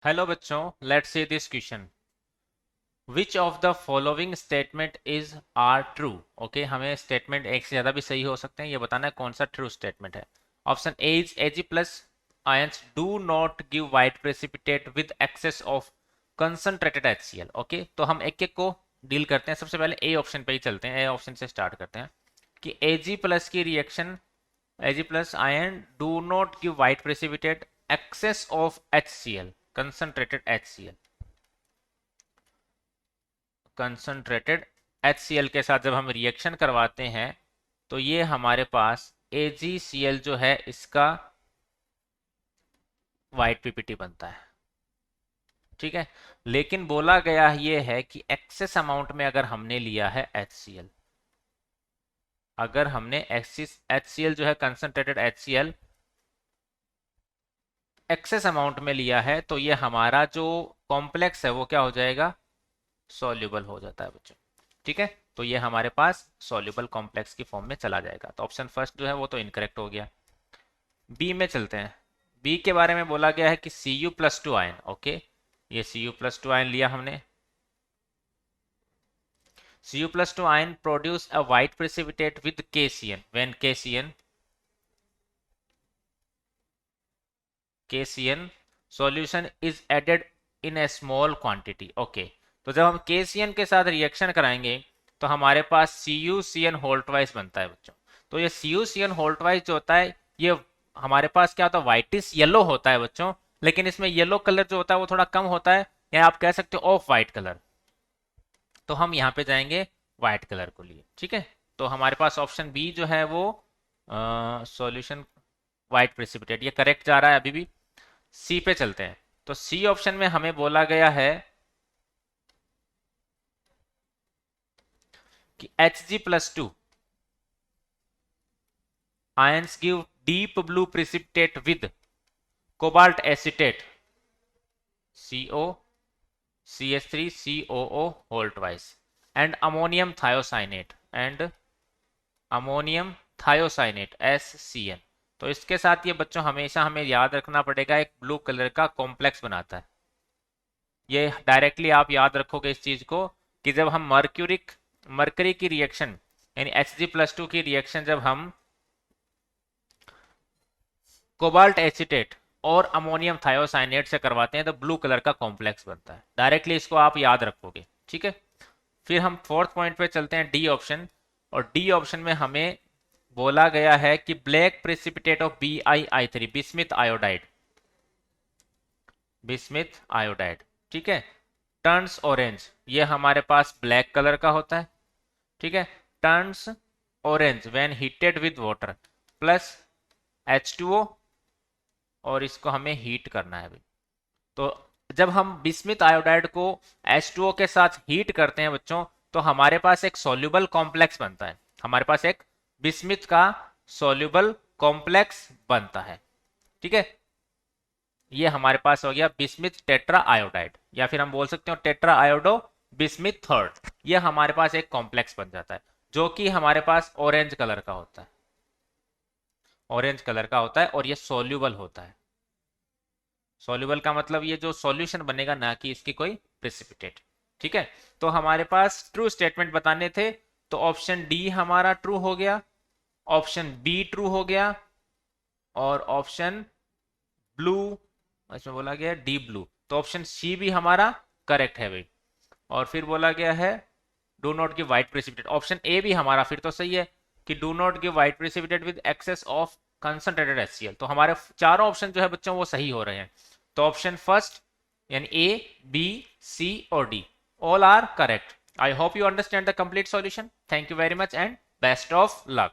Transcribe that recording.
Hello बच्चों, let's see this question. Which of the following statement is are true. Okay, हमें statement एक से ज्यादा भी सही हो सकते हैं, ये बताना है कौन सा ट्रू स्टेटमेंट है। Option A is Ag plus ions do not give white precipitate with excess of concentrated HCl। Okay, तो हम एक एक को डील करते हैं। सबसे पहले ए ऑप्शन पे ही चलते हैं, ए ऑप्शन से स्टार्ट करते हैं कि Ag प्लस की reaction Ag plus ion do not give white precipitate excess of HCl, concentrated HCl। Concentrated HCl के साथ जब हम रिएक्शन करवाते हैं तो ये हमारे पास AgCl जो है इसका वाइट पीपीटी बनता है। ठीक है, लेकिन बोला गया ये है कि एक्सेस अमाउंट में अगर हमने लिया है HCl, अगर हमने HCl जो है कंसंट्रेटेड HCl एक्सेस अमाउंट में लिया है तो ये हमारा जो कॉम्प्लेक्स है वो क्या हो जाएगा, सॉल्युबल हो जाता है बच्चों। ठीक है, तो ये हमारे पास सॉल्युबल कॉम्प्लेक्स की फॉर्म में चला जाएगा। तो ऑप्शन फर्स्ट जो है वो तो इनकरेक्ट हो गया। बी में चलते हैं। बी के बारे में बोला गया है कि Cu+2 आयन। ओके, ये Cu+2 आयन लिया हमने। Cu+2 ion produce a white precipitate with KCN when KCN solution is added in a small quantity. Okay, तो जब हम KCN के साथ रिएक्शन कराएंगे तो हमारे पास CuCN होल्टवाइज बनता है बच्चों। तो ये CuCN होल्टवाइज जो होता है ये हमारे पास क्या होता है, व्हाइटिश येलो होता है बच्चों, लेकिन इसमें येलो कलर जो होता है वो थोड़ा कम होता है, या आप कह सकते हो ऑफ वाइट कलर। तो हम यहाँ पे जाएंगे व्हाइट कलर को लिए। ठीक है, तो हमारे पास ऑप्शन बी जो है वो सॉल्यूशन व्हाइट प्रेसिपिटेट ये करेक्ट जा रहा है अभी भी। सी पे चलते हैं। तो सी ऑप्शन में हमें बोला गया है कि Hg+2 ions give deep blue precipitate with cobalt acetate CO CH3COO होल्टवाइज and ammonium thiocyanate SCN। तो इसके साथ ये बच्चों हमेशा हमें याद रखना पड़ेगा, एक ब्लू कलर का कॉम्प्लेक्स बनाता है। ये डायरेक्टली आप याद रखोगे इस चीज को कि जब हम मरकरी की रिएक्शन यानी Hg+2 की रिएक्शन जब हम कोबाल्ट एसिटेट और अमोनियम थायोसाइनेट से करवाते हैं तो ब्लू कलर का कॉम्प्लेक्स बनता है। डायरेक्टली इसको आप याद रखोगे। ठीक है, फिर हम फोर्थ पॉइंट पे चलते हैं, डी ऑप्शन। और डी ऑप्शन में हमें बोला गया है कि black precipitate of BiI3 bismuth iodide. ठीक है, टर्न्स ऑरेंज, ये हमारे पास ब्लैक कलर का होता है। ठीक है, turns orange when heated with water plus H2O, और इसको हमें हीट करना है अभी। तो जब हम बिस्मिथ आयोडाइड को H2O के साथ हीट करते हैं बच्चों तो हमारे पास एक सॉल्युबल कॉम्प्लेक्स बनता है। हमारे पास एक बिस्मिथ का सॉल्युबल कॉम्प्लेक्स बनता है। ठीक है, ये हमारे पास हो गया बिस्मिथ टेट्रा आयोडाइड, या फिर हम बोल सकते हो टेट्रा आयोडो बिस्मिथ थर्ड। ये हमारे पास एक कॉम्प्लेक्स बन जाता है जो कि हमारे पास ऑरेंज कलर का होता है। ऑरेंज कलर का होता है और ये सॉल्युबल होता है। सॉल्युबल का मतलब ये जो सॉल्यूशन बनेगा, ना कि इसकी कोई प्रेसिपिटेट। ठीक है, तो हमारे पास ट्रू स्टेटमेंट बताने थे, तो ऑप्शन डी हमारा ट्रू हो गया, ऑप्शन बी ट्रू हो गया, और ऑप्शन ब्लू इसमें बोला गया डी ब्लू, तो ऑप्शन सी भी हमारा करेक्ट है भाई। और फिर बोला गया है do not give white precipitate, option A भी हमारा फिर तो सही है कि do not give white precipitate with excess of concentrated HCl। तो हमारे चारों ऑप्शन जो है बच्चों वो सही हो रहे हैं। तो ऑप्शन फर्स्ट यानी ए, बी, सी और D all are correct. I hope you understand the complete solution. Thank you very much and best of luck.